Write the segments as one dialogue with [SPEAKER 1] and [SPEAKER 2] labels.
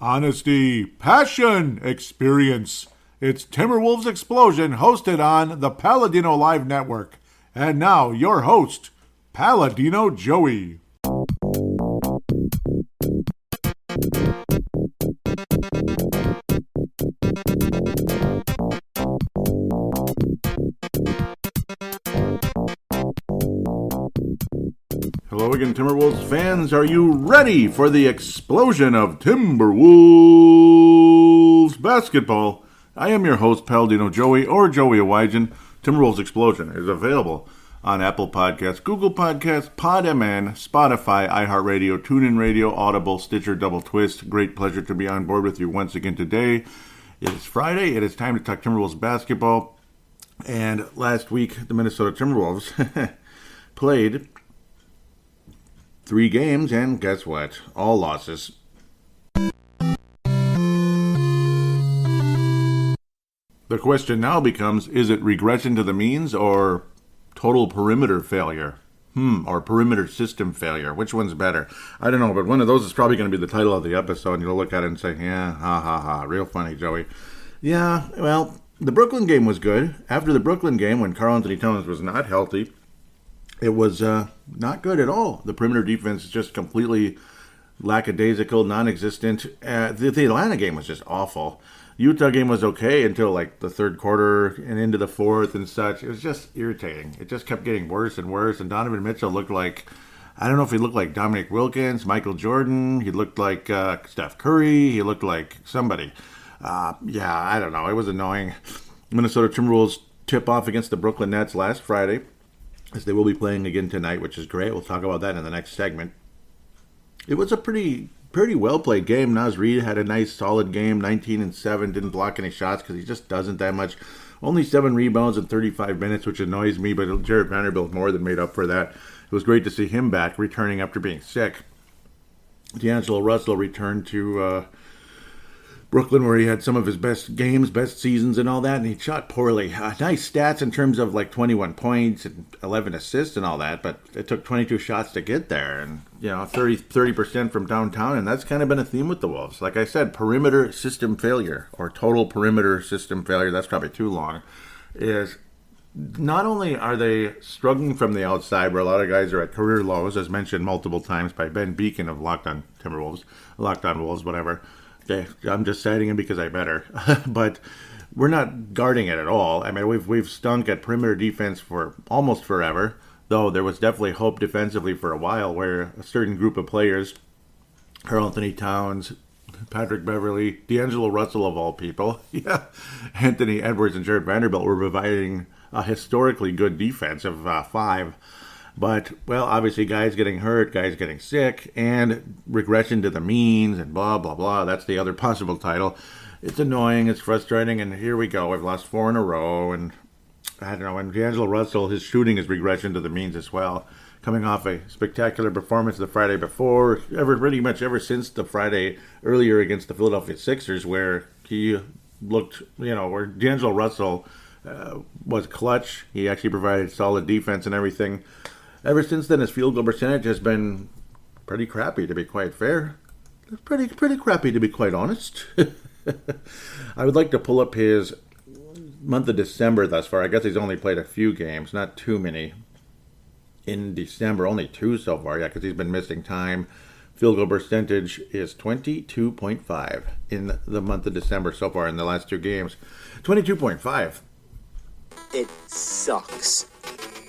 [SPEAKER 1] Honesty, passion, experience. It's Timberwolves Explosion, hosted on the Paladinolive network. And now, your host, Paladino Joey. Hello again, Timberwolves fans. Are you ready for the explosion of Timberwolves basketball? I am your host, Paladino Joey, or Joey Awajan. Timberwolves Explosion is available on Apple Podcasts, Google Podcasts, PodMN, Spotify, iHeartRadio, TuneIn Radio, Audible, Stitcher, Double Twist. Great pleasure to be on board with you once again today. It is Friday. It is time to talk Timberwolves basketball. And last week, the Minnesota Timberwolves played 3 games, and guess what? All losses. The question now becomes, is it regression to the means or total perimeter failure? Or perimeter system failure? Which one's better? I don't know, but one of those is probably going to be the title of the episode, and you'll look at it and say, yeah, ha, ha, ha, real funny, Joey. Yeah, well, the Brooklyn game was good. After the Brooklyn game, when Karl-Anthony Towns was not healthy, it was not good at all. The perimeter defense is just completely lackadaisical, non-existent. The Atlanta game was just awful. Utah game was okay until like the third quarter and into the fourth and such. It was just irritating. It just kept getting worse and worse. And Donovan Mitchell looked like, I don't know if he looked like Dominic Wilkins, Michael Jordan. He looked like Steph Curry. He looked like somebody. I don't know. It was annoying. Minnesota Timberwolves tip off against the Brooklyn Nets last Friday, as they will be playing again tonight, which is great. We'll talk about that in the next segment. It was a pretty well-played game. Naz Reid had a nice, solid game, 19-7, didn't block any shots because he just doesn't that much. Only 7 rebounds in 35 minutes, which annoys me, but Jared Vanderbilt more than made up for that. It was great to see him back, returning after being sick. D'Angelo Russell returned to Brooklyn, where he had some of his best games, best seasons and all that, and he shot poorly. Nice stats in terms of like 21 points and 11 assists and all that, but it took 22 shots to get there, and 30% from downtown, and that's kind of been a theme with the Wolves. Like I said, perimeter system failure, or total perimeter system failure, that's probably too long, is not only are they struggling from the outside, where a lot of guys are at career lows, as mentioned multiple times by Ben Beacon of Locked On Timberwolves, Locked On Wolves, whatever. Okay, I'm just citing him because I better. But we're not guarding it at all. I mean, we've stunk at perimeter defense for almost forever, though there was definitely hope defensively for a while where a certain group of players, Karl-Anthony Towns, Patrick Beverley, D'Angelo Russell of all people, Anthony Edwards and Jared Vanderbilt were providing a historically good defense of 5. But, well, obviously guys getting hurt, guys getting sick, and regression to the means, and blah, blah, blah. That's the other possible title. It's annoying, it's frustrating, and here we go. We've lost 4 in a row, and I don't know, and D'Angelo Russell, his shooting is regression to the means as well. Coming off a spectacular performance the Friday before, pretty much ever since the Friday earlier against the Philadelphia Sixers, where he looked, where D'Angelo Russell was clutch. He actually provided solid defense and everything. Ever since then, his field goal percentage has been pretty crappy, to be quite fair. Pretty crappy, to be quite honest. I would like to pull up his month of December thus far. I guess he's only played a few games, not too many. In December, only 2 so far, because he's been missing time. Field goal percentage is 22.5 in the month of December so far in the last 2 games. 22.5.
[SPEAKER 2] It sucks.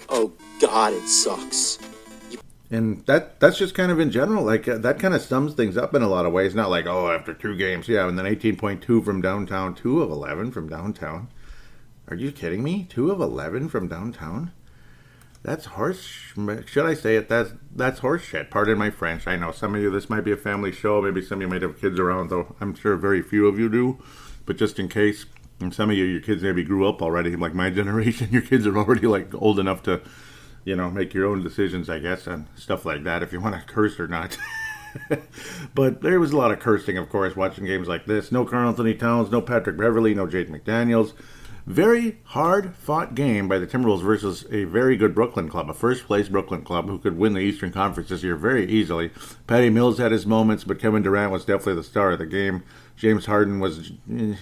[SPEAKER 2] Oh, God, it sucks.
[SPEAKER 1] And that's just kind of in general, like that kind of sums things up in a lot of ways. Not like, after 2 games, and then 18.2 from downtown, 2 of 11 from downtown. Are you kidding me? 2 of 11 from downtown? That's horse. Should I say it? That's horse shit. Pardon my French. I know some of you, this might be a family show. Maybe some of you might have kids around, though I'm sure very few of you do. But just in case, and some of you, your kids maybe grew up already, like my generation. Your kids are already like old enough to, make your own decisions, I guess, and stuff like that, if you want to curse or not. But there was a lot of cursing, of course, watching games like this. No Karl-Anthony Towns, no Patrick Beverley, no Jaden McDaniels. Very hard-fought game by the Timberwolves versus a very good Brooklyn club, a first-place Brooklyn club who could win the Eastern Conference this year very easily. Patty Mills had his moments, but Kevin Durant was definitely the star of the game. James Harden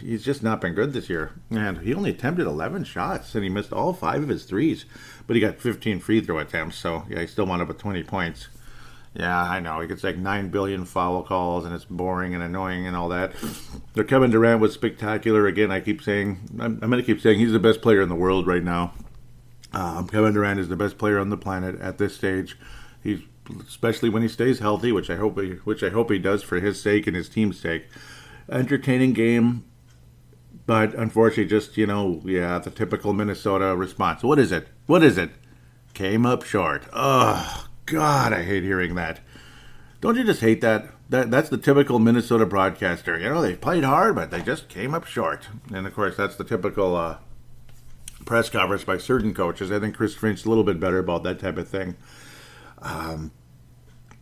[SPEAKER 1] he's just not been good this year. And he only attempted 11 shots, and he missed all 5 of his threes. But he got 15 free throw attempts, so yeah, he still wound up with 20 points. Yeah, I know. He gets like 9 billion foul calls, and it's boring and annoying and all that. But Kevin Durant was spectacular. Again, I'm going to keep saying he's the best player in the world right now. Kevin Durant is the best player on the planet at this stage. He's especially when he stays healthy, which I hope he does for his sake and his team's sake. Entertaining game, but unfortunately, just the typical Minnesota response. What is it? Came up short. Ugh. God, I hate hearing that. Don't you just hate that? That's the typical Minnesota broadcaster. They played hard, but they just came up short. And, of course, that's the typical press conference by certain coaches. I think Chris Finch's a little bit better about that type of thing.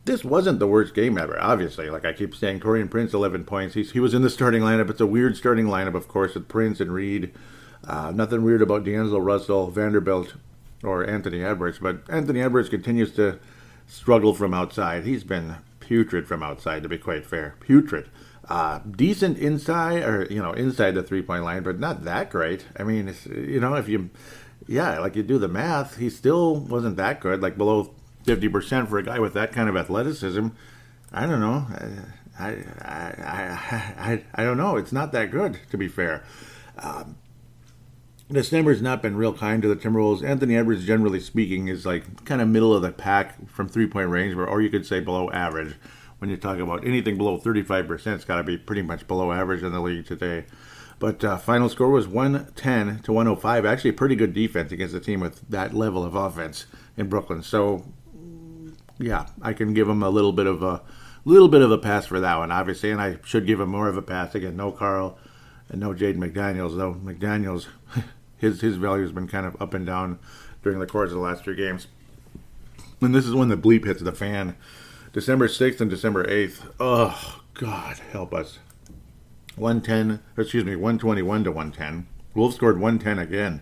[SPEAKER 1] This wasn't the worst game ever, obviously. Like I keep saying, Taurean Prince, 11 points. He was in the starting lineup. It's a weird starting lineup, of course, with Prince and Reed. Nothing weird about D'Angelo Russell, Vanderbilt, or Anthony Edwards. But Anthony Edwards continues to struggle from outside. He's been putrid from outside, to be quite fair. Putrid. Decent inside, or inside the 3-point line, but not that great. I mean, if you do the math, he still wasn't that good, like below 50% for a guy with that kind of athleticism. I don't know. I don't know. It's not that good, to be fair. December's not been real kind to the Timberwolves. Anthony Edwards, generally speaking, is like kind of middle of the pack from 3-point range, or you could say below average. When you talk about anything below 35%, it's got to be pretty much below average in the league today. But final score was 110 to 105. Actually, a pretty good defense against a team with that level of offense in Brooklyn. So, yeah, I can give him a little bit of a pass for that one, obviously, and I should give him more of a pass. Again, no Carl and no Jaden McDaniels, though McDaniels. His value has been kind of up and down during the course of the last 3 games. And this is when the bleep hits the fan. December 6th and December 8th. Oh, God, help us. 121 to 110. Wolves scored 110 again.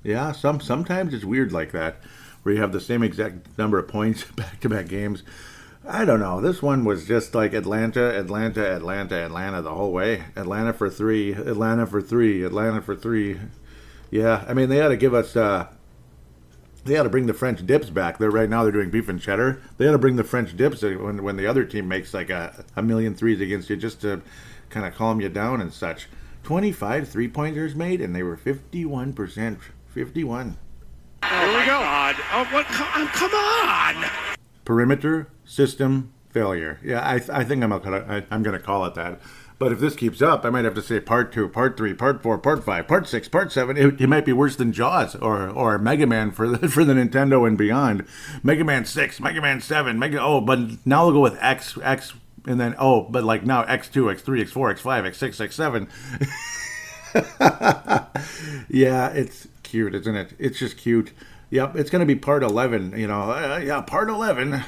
[SPEAKER 1] Yeah, sometimes it's weird like that, where you have the same exact number of points back-to-back games. I don't know. This one was just like Atlanta the whole way. Atlanta for three. Yeah, I mean, they ought to give us, they ought to bring the French dips back. Right now they're doing beef and cheddar. They ought to bring the French dips when the other team makes like a million threes against you, just to kind of calm you down and such. 25 3-pointers made, and they were 51%. 51.
[SPEAKER 3] Here we go. Come on.
[SPEAKER 1] Perimeter system failure. Yeah, I think I'm going to call it that. But if this keeps up, I might have to say part 2, part 3, part 4, part 5, part 6, part 7. It might be worse than Jaws or Mega Man for the Nintendo and beyond. Mega Man 6, Mega Man 7, but now we'll go with X, and then but like now X2, X3, X4, X5, X6, X7. Yeah, it's cute, isn't it? It's just cute. Yep, it's going to be part 11, part 11,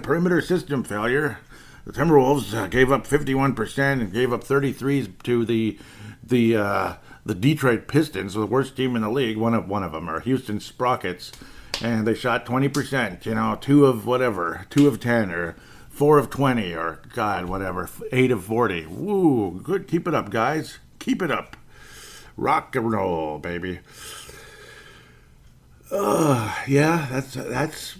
[SPEAKER 1] perimeter system failure. The Timberwolves gave up 51% and gave up 33s to the Detroit Pistons, the worst team in the league. One of them are Houston Sprockets, and they shot 20%, 2 of 10, or 4 of 20, or 8 of 40. Woo, good, keep it up, guys. Keep it up. Rock and roll, baby. Yeah, that's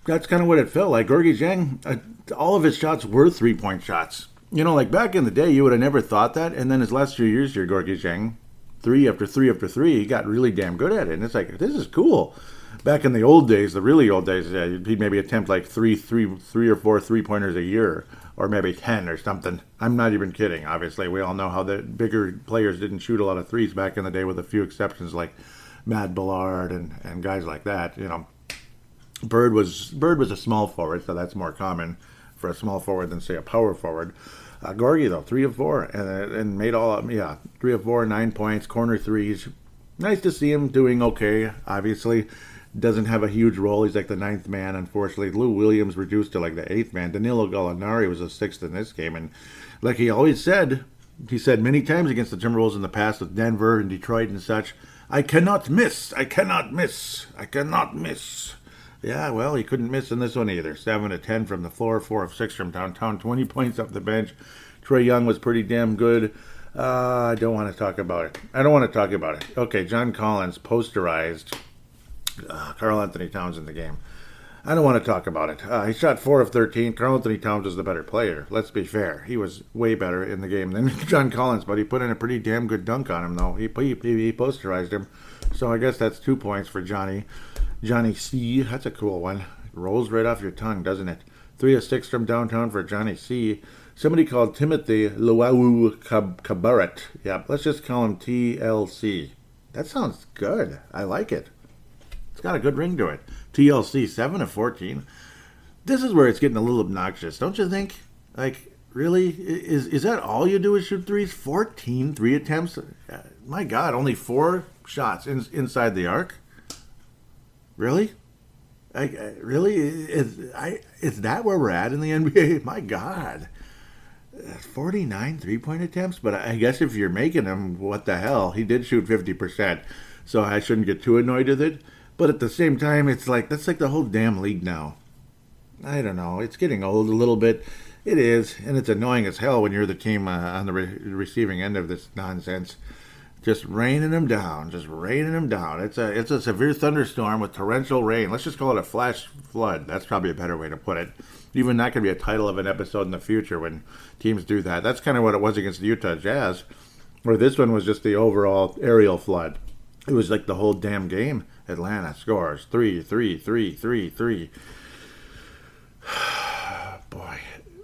[SPEAKER 1] kind of what it felt like. Gorgui Dieng, all of his shots were 3-point shots. Like back in the day, you would have never thought that. And then his last few years here, Gorgui Dieng, 3 after 3 after 3, he got really damn good at it. And it's like, this is cool. Back in the old days, the really old days, he'd maybe attempt like 3 or 4 3-pointers a year, or maybe 10 or something. I'm not even kidding. Obviously, we all know how the bigger players didn't shoot a lot of threes back in the day, with a few exceptions like Matt Ballard and guys like that. Bird was a small forward, so that's more common for a small forward than, say, a power forward. Gorgui, though, 3 of 4, and made 3 of 4, 9 points, corner threes. Nice to see him doing okay. Obviously, doesn't have a huge role. He's like the 9th man, unfortunately. Lou Williams reduced to like the 8th man. Danilo Gallinari was the 6th in this game, and like he always said, he said many times against the Timberwolves in the past with Denver and Detroit and such, I cannot miss. I cannot miss. I cannot miss. Yeah, well, he couldn't miss in this one either. 7 of 10 from the floor, 4 of 6 from downtown, 20 points off the bench. Trae Young was pretty damn good. I don't want to talk about it. Okay, John Collins posterized Karl Anthony Towns in the game. I don't want to talk about it. He shot 4 of 13. Karl Anthony Towns was the better player. Let's be fair. He was way better in the game than John Collins, but he put in a pretty damn good dunk on him, though. He posterized him. So I guess that's 2 points for Johnny C. That's a cool one. It rolls right off your tongue, doesn't it? 3 of 6 from downtown for Johnny C. Somebody called Timothy Luau Cabaret. Yeah, let's just call him TLC. That sounds good. I like it. It's got a good ring to it. TLC, 7 of 14. This is where it's getting a little obnoxious, don't you think? Like, really? Is that all you do is shoot threes? 14 3 attempts? My God, only 4 shots inside the arc? Really? Really? Is that where we're at in the NBA? My God. 49 three-point attempts? But I guess if you're making them, what the hell? He did shoot 50%, so I shouldn't get too annoyed with it. But at the same time, it's like, that's like the whole damn league now. I don't know. It's getting old a little bit. It is, and it's annoying as hell when you're the team on the receiving end of this nonsense. Just raining them down. It's a severe thunderstorm with torrential rain. Let's just call it a flash flood. That's probably a better way to put it. Even that could be a title of an episode in the future when teams do that. That's kind of what it was against the Utah Jazz, where this one was just the overall aerial flood. It was like the whole damn game. Atlanta scores 3. Boy,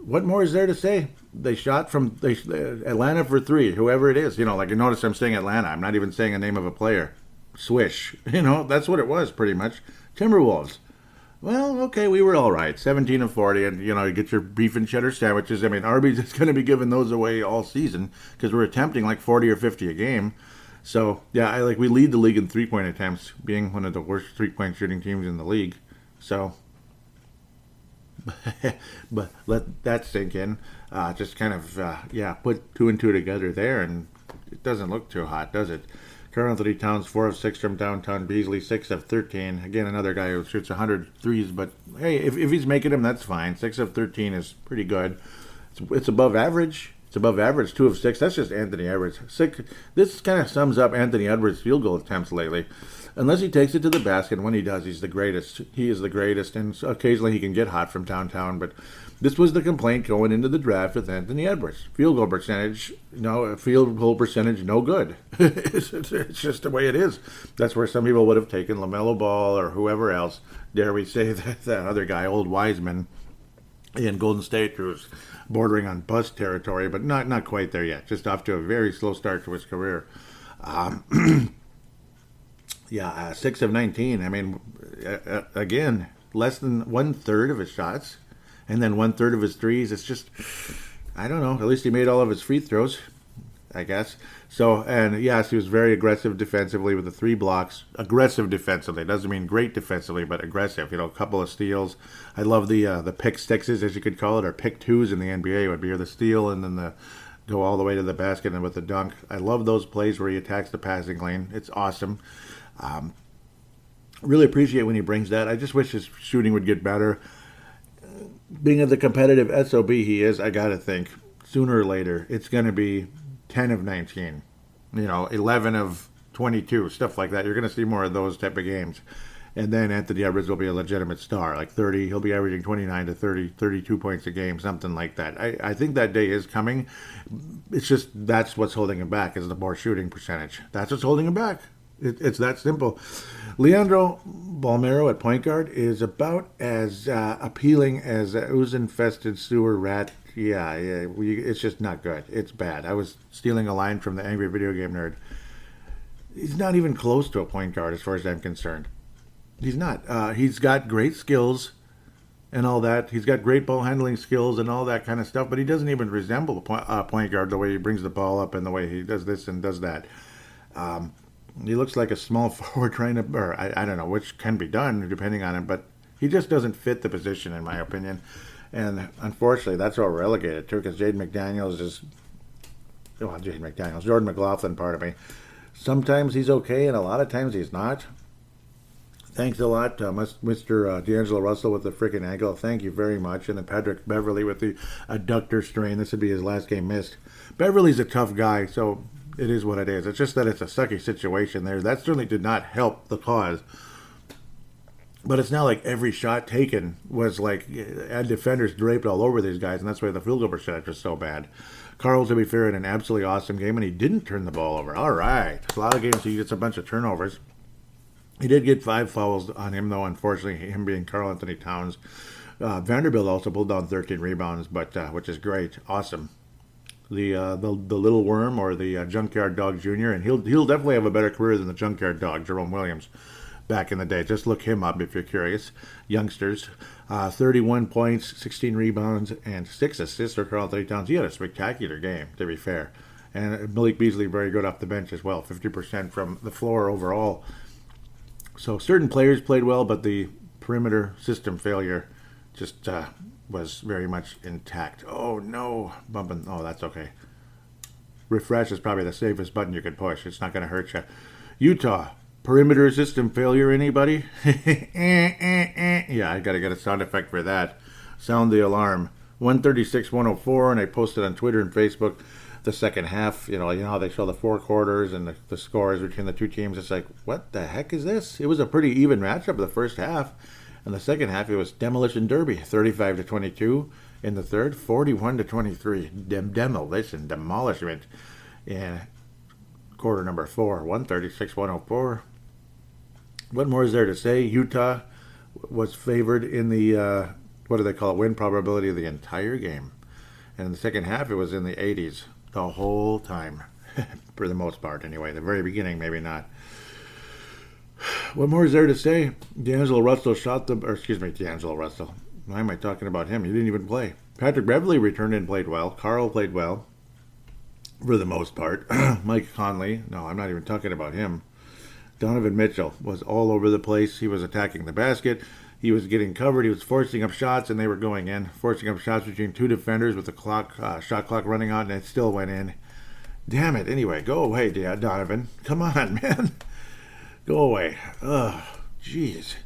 [SPEAKER 1] what more is there to say? They shot from Atlanta for 3, whoever it is. Like you notice I'm saying Atlanta. I'm not even saying a name of a player. Swish. That's what it was pretty much. Timberwolves. Well, okay, we were all right. 17 of 40, and, you get your beef and cheddar sandwiches. I mean, Arby's is going to be giving those away all season because we're attempting like 40 or 50 a game. So, yeah, we lead the league in three-point attempts, being one of the worst three-point shooting teams in the league. So, but let that sink in. Just kind of, put 2 and 2 together there, and it doesn't look too hot, does it? Karl Anthony Towns, 4 of 6 from downtown. Beasley, 6 of 13. Again, another guy who shoots 100 threes, but hey, if he's making them, that's fine. 6 of 13 is pretty good. It's above average. It's above average, 2 of 6. That's just Anthony Edwards. This kind of sums up Anthony Edwards' field goal attempts lately. Unless he takes it to the basket, when he does, he's the greatest. He is the greatest, and occasionally he can get hot from downtown, but this was the complaint going into the draft with Anthony Edwards. Field goal percentage, no good. It's just the way it is. That's where some people would have taken LaMelo Ball or whoever else. Dare we say that other guy, Old Wiseman, in Golden State, who's bordering on bust territory, but not quite there yet. Just off to a very slow start to his career. 6 of 19. I mean, again, less than 1/3 of his shots, and then 1/3 of his threes. It's just, I don't know. At least he made all of his free throws, I guess. So, and yes, he was very aggressive defensively with the 3 blocks. Aggressive defensively. Doesn't mean great defensively, but aggressive. A couple of steals. I love the pick sixes, as you could call it, or pick twos in the NBA would be, or the steal and then the go all the way to the basket and with the dunk. I love those plays where he attacks the passing lane. It's awesome. Really appreciate when he brings that. I just wish his shooting would get better. Being the competitive SOB he is, I got to think, sooner or later, it's going to be 10 of 19, 11 of 22, stuff like that. You're going to see more of those type of games. And then Anthony Edwards will be a legitimate star, like 30. He'll be averaging 29 to 30, 32 points a game, something like that. I think that day is coming. It's just that's what's holding him back is the more shooting percentage. That's what's holding him back. It's that simple. Leandro Balmero at point guard is about as appealing as a ooze-infested sewer rat. It's just not good. It's bad. I was stealing a line from the Angry Video Game Nerd. He's not even close to a point guard as far as I'm concerned. He's not. He's got great skills and all that. He's got great ball handling skills and all that kind of stuff, but he doesn't even resemble a point guard the way he brings the ball up and the way he does this and does that. He looks like a small forward trying to, or I don't know, which can be done depending on him, but he just doesn't fit the position in my opinion. And unfortunately, that's what we're relegated to because Jaden McDaniels is well, Jaden McDaniels, Jordan McLaughlin, part of me. Sometimes he's okay, and a lot of times he's not. Thanks a lot, Mr. D'Angelo Russell with the freaking ankle. Thank you very much. And then Patrick Beverly with the adductor strain. This would be his last game missed. Beverly's a tough guy, so it is what it is. It's just that it's a sucky situation there. That certainly did not help the cause. But it's not like every shot taken was like, had defenders draped all over these guys, and that's why the field goal percentage was so bad. Carl, to be fair, had an absolutely awesome game, and he didn't turn the ball over. All right. A lot of games he gets a bunch of turnovers. He did get 5 fouls on him, though, unfortunately, him being Karl Anthony Towns. Vanderbilt also pulled down 13 rebounds, but which is great. Awesome. The little worm, or the Junkyard Dog Jr., and he'll definitely have a better career than the Junkyard Dog, Jerome Williams, back in the day. Just look him up if you're curious. Youngsters. 31 points, 16 rebounds, and 6 assists for Karl Anthony Towns. He had a spectacular game, to be fair. And Malik Beasley very good off the bench as well. 50% from the floor overall. So certain players played well, but the perimeter system failure just was very much intact. Oh, no. Bumping. Oh, that's okay. Refresh is probably the safest button you could push. It's not going to hurt you. Utah. Perimeter system failure, anybody? Yeah, I got to get a sound effect for that. Sound the alarm. 136-104, and I posted on Twitter and Facebook the second half. You know how they show the 4 quarters and the scores between the two teams. It's like, what the heck is this? It was a pretty even matchup the first half. In the second half, it was demolition derby. 35-22 in the third, 41-23. Demolishment. Yeah. Quarter number 4, 136-104. What more is there to say? Utah was favored in the, what do they call it, win probability of the entire game. And in the second half, it was in the 80s the whole time, for the most part anyway. The very beginning, maybe not. What more is there to say? D'Angelo Russell D'Angelo Russell. Why am I talking about him? He didn't even play. Patrick Beverly returned and played well. Carl played well, for the most part. Mike Conley, no, I'm not even talking about him. Donovan Mitchell was all over the place. He was attacking the basket. He was getting covered. He was forcing up shots, and they were going in. Forcing up shots between 2 defenders with the shot clock running out, and it still went in. Damn it. Anyway, go away, Donovan. Come on, man. Go away. Ugh, jeez.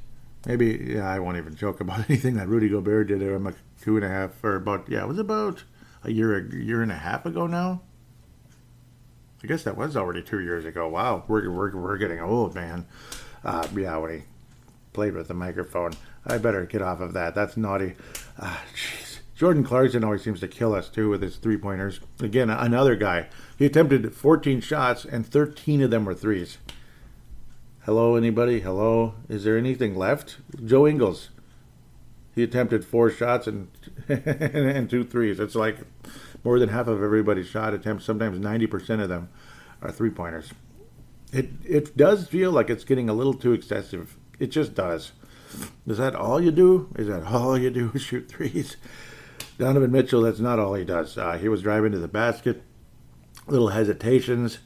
[SPEAKER 1] Maybe, I won't even joke about anything that Rudy Gobert did to him it was about a year and a half ago now. I guess that was already 2 years ago. Wow, we're getting old, man. When he played with the microphone. I better get off of that. That's naughty. Jeez. Jordan Clarkson always seems to kill us, too, with his three-pointers. Again, another guy. He attempted 14 shots, and 13 of them were threes. Hello, anybody? Hello? Is there anything left? Joe Ingles. He attempted 4 shots and 2 threes. It's like more than half of everybody's shot attempts, sometimes 90% of them, are three-pointers. It does feel like it's getting a little too excessive. It just does. Is that all you do? Is that all you do? Shoot threes? Donovan Mitchell, that's not all he does. He was driving to the basket, little hesitations,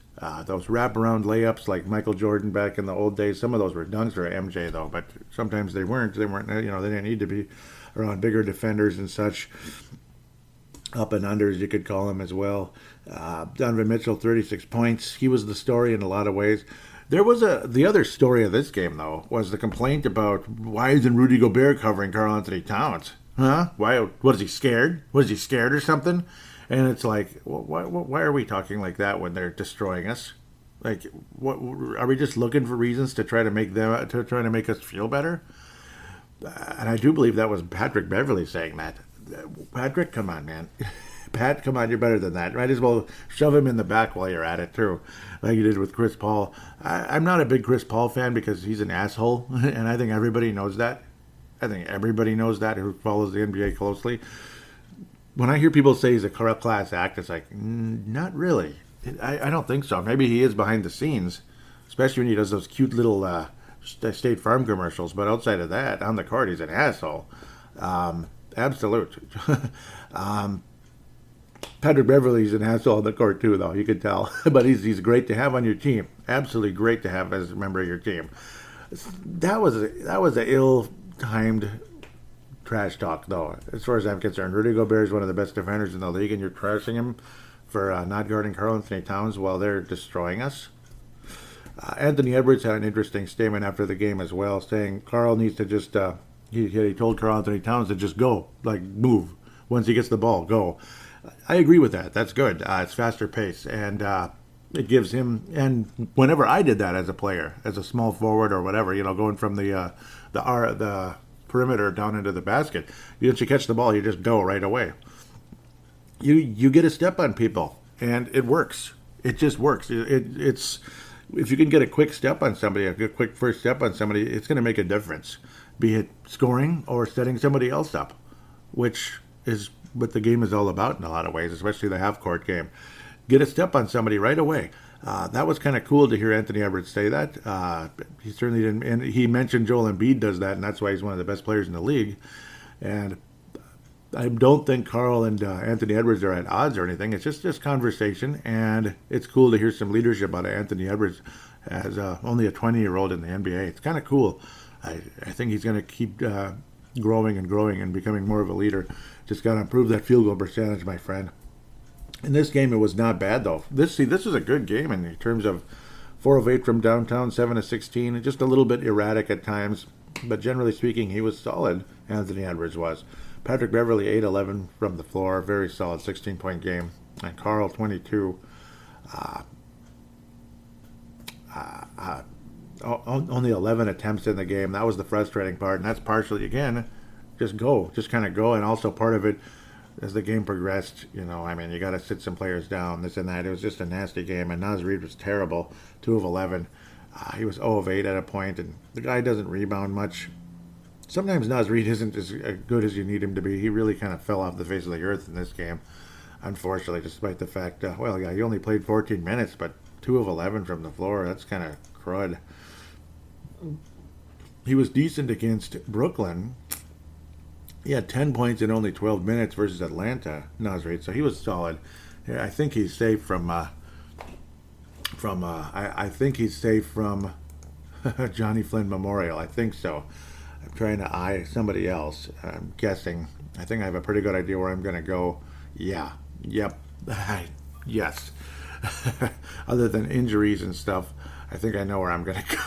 [SPEAKER 1] those wraparound layups like Michael Jordan back in the old days. Some of those were dunks for MJ, though, but sometimes they weren't. They didn't need to be around bigger defenders and such. Up and unders, you could call him as well. Donovan Mitchell, 36 points. He was the story in a lot of ways. There was the other story of this game, though, was the complaint about why isn't Rudy Gobert covering Karl Anthony Towns? Huh? Why? Was he scared? Was he scared or something? And it's like, why are we talking like that when they're destroying us? Like, what are we just looking for reasons to try to make us feel better? And I do believe that was Patrick Beverly saying that. Patrick, come on, man. Pat, come on, you're better than that. Might as well shove him in the back while you're at it, too, like you did with Chris Paul. I'm not a big Chris Paul fan because he's an asshole, and I think everybody knows that. I think everybody knows that who follows the NBA closely. When I hear people say he's a class act, it's like, not really. I don't think so. Maybe he is behind the scenes, especially when he does those cute little State Farm commercials. But outside of that, on the court, he's an asshole. Absolute. Patrick Beverly's an asshole on the court too, though, you could tell. But he's great to have on your team. Absolutely great to have as a member of your team. That was a ill-timed trash talk, though, as far as I'm concerned. Rudy Gobert is one of the best defenders in the league, and you're trashing him for not guarding Karl Anthony Towns while they're destroying us. Anthony Edwards had an interesting statement after the game as well, saying Karl needs to just, he told Karl Anthony Towns to just go, like move. Once he gets the ball, go. I agree with that. That's good. It's faster pace, and it gives him. And whenever I did that as a player, as a small forward or whatever, going from the perimeter down into the basket, once you catch the ball, you just go right away. You get a step on people, and it works. It just works. It's if you can get a quick step on somebody, a quick first step on somebody, it's going to make a difference. Be it scoring or setting somebody else up, which is what the game is all about in a lot of ways, especially the half-court game. Get a step on somebody right away. That was kind of cool to hear Anthony Edwards say that. He certainly didn't, and he mentioned Joel Embiid does that, and that's why he's one of the best players in the league. And I don't think Karl and Anthony Edwards are at odds or anything. It's just conversation, and it's cool to hear some leadership out of Anthony Edwards as only a 20-year-old in the NBA. It's kind of cool. I think he's going to keep growing and becoming more of a leader. Just got to improve that field goal percentage, my friend. In this game, it was not bad, though. This was a good game in terms of 4 of 8 from downtown, 7 of 16, just a little bit erratic at times. But generally speaking, he was solid, Anthony Edwards was. Patrick Beverley, 8-11 from the floor, very solid 16-point game. And Karl, 22. Only 11 attempts in the game. That was the frustrating part, and that's partially, again, just kind of go. And also part of it, as the game progressed, you got to sit some players down, this and that. It was just a nasty game, and Naz Reid was terrible, 2 of 11. He was 0 of 8 at a point, and the guy doesn't rebound much. Sometimes Naz Reid isn't as good as you need him to be. He really kind of fell off the face of the earth in this game, unfortunately, despite the fact, he only played 14 minutes, but 2 of 11 from the floor, that's kind of crud. He was decent against Brooklyn. He had 10 points in only 12 minutes versus Atlanta, Naz Reid, so he was solid. I think he's safe from Johnny Flynn Memorial. I think so. I'm trying to eye somebody else. I'm guessing. I think I have a pretty good idea where I'm going to go. Yeah. Yep. Yes. Other than injuries and stuff, I think I know where I'm going to go.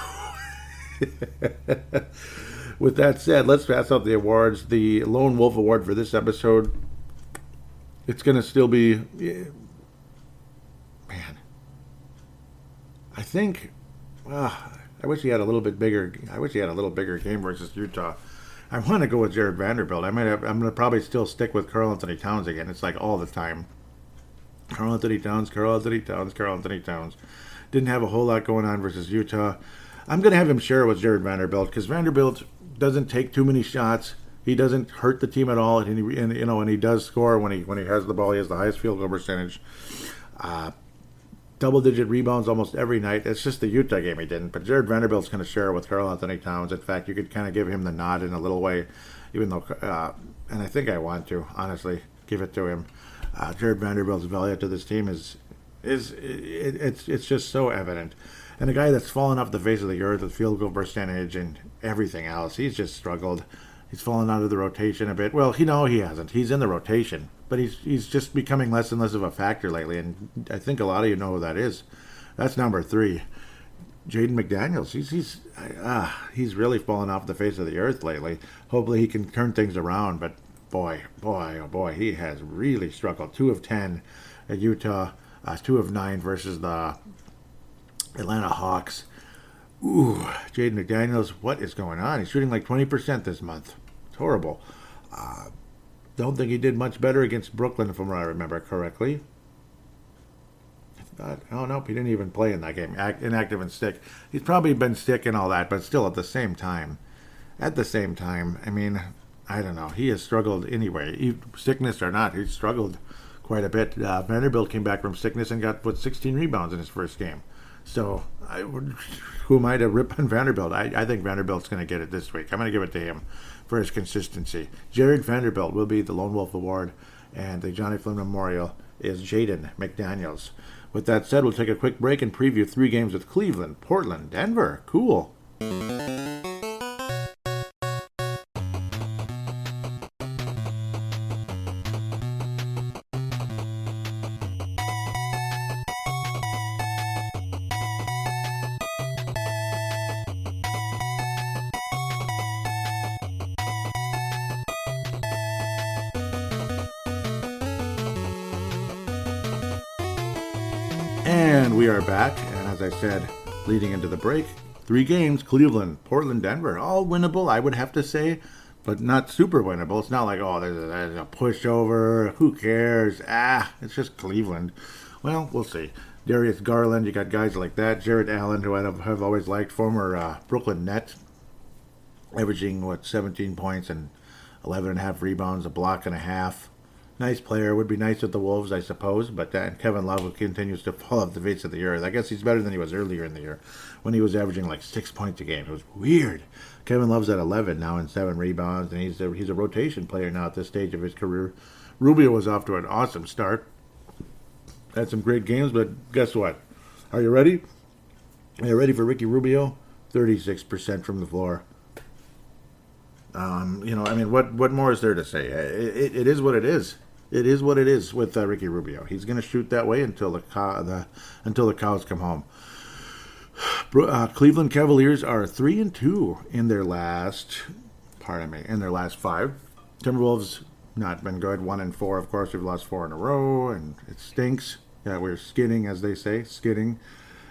[SPEAKER 1] With that said, let's pass out the awards. The Lone Wolf Award for this episode, it's going to still be... Man. I think... I wish he had a little bit bigger. I wish he had a little bigger game versus Utah. I want to go with Jared Vanderbilt. I'm going to probably still stick with Karl Anthony Towns again. It's like all the time. Karl Anthony Towns. Didn't have a whole lot going on versus Utah. I'm going to have him share with Jared Vanderbilt because Vanderbilt doesn't take too many shots. He doesn't hurt the team at all, and he does score when he has the ball. He has the highest field goal percentage. Double-digit rebounds almost every night. It's just the Utah game he didn't. But Jared Vanderbilt's going to share with Karl Anthony Towns. In fact, you could kind of give him the nod in a little way, even though, and I think I want to, honestly, give it to him. Jared Vanderbilt's value to this team is it's just so evident. And a guy that's fallen off the face of the earth with field goal percentage and everything else, he's just struggled. He's fallen out of the rotation a bit. Well, he hasn't. He's in the rotation. But he's just becoming less and less of a factor lately, and I think a lot of you know who that is. That's number 3, Jaden McDaniels. He's really fallen off the face of the earth lately. Hopefully he can turn things around, but boy, oh boy, he has really struggled. 2 of 10 at Utah, 2 of 9 versus the Atlanta Hawks. Ooh, Jaden McDaniels, what is going on? He's shooting like 20% this month. It's horrible. Don't think he did much better against Brooklyn, if I remember correctly. Nope, he didn't even play in that game. Inactive and sick. He's probably been sick and all that, but still at the same time, I mean, I don't know. He has struggled anyway. Sickness or not, he's struggled quite a bit. Vanderbilt came back from sickness and got, 16 rebounds in his first game. So, who am I to rip on Vanderbilt? I think Vanderbilt's going to get it this week. I'm going to give it to him for his consistency. Jared Vanderbilt will be the Lone Wolf Award, and the Johnny Flynn Memorial is Jaden McDaniels. With that said, we'll take a quick break and preview 3 games with Cleveland, Portland, Denver. Cool. And we are back, and as I said, leading into the break, 3 games, Cleveland, Portland, Denver, all winnable, I would have to say, but not super winnable. It's not like, oh, there's a pushover, who cares, it's just Cleveland. Well, we'll see. Darius Garland, you got guys like that. Jared Allen, who I have always liked, former Brooklyn Net, averaging, 17 points and 11.5 rebounds, a block and a half. Nice player. Would be nice with the Wolves, I suppose. But Kevin Love, who continues to fall off the face of the earth. I guess he's better than he was earlier in the year when he was averaging like 6 points a game. It was weird. Kevin Love's at 11 now and 7 rebounds, and he's a rotation player now at this stage of his career. Rubio was off to an awesome start. Had some great games, but guess what? Are you ready? Are you ready for Ricky Rubio? 36% from the floor. What more is there to say? It is what it is. It is what it is with Ricky Rubio. He's going to shoot that way until the cows come home. Cleveland Cavaliers are 3-2 in their last 5. Timberwolves not been good. 1-4. Of course, we've lost 4 in a row, and it stinks. Yeah, we're skidding, as they say, skidding.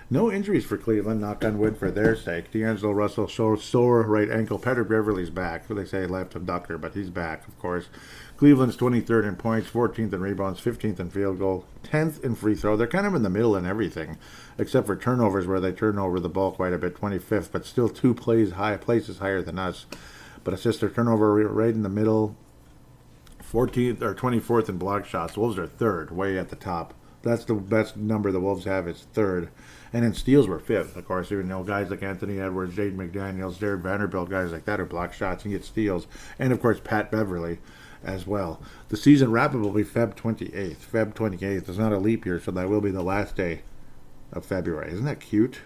[SPEAKER 1] No injuries for Cleveland, knock on wood for their sake. D'Angelo Russell, sore right ankle. Patrick Beverley's back. They say left abductor, but he's back, of course. Cleveland's 23rd in points, 14th in rebounds, 15th in field goal, 10th in free throw. They're kind of in the middle in everything, except for turnovers where they turn over the ball quite a bit, 25th, but still 2 places higher than us. But assist or turnover right in the middle, 14th or 24th in block shots. Wolves are 3rd, way at the top. That's the best number the Wolves have is 3rd. And in steals, we're 5th. Of course, guys like Anthony Edwards, Jaden McDaniels, Jared Vanderbilt, guys like that who block shots and get steals. And, of course, Pat Beverley as well. The season wrap-up will be Feb 28th. Feb 28th is not a leap year, so that will be the last day of February. Isn't that cute?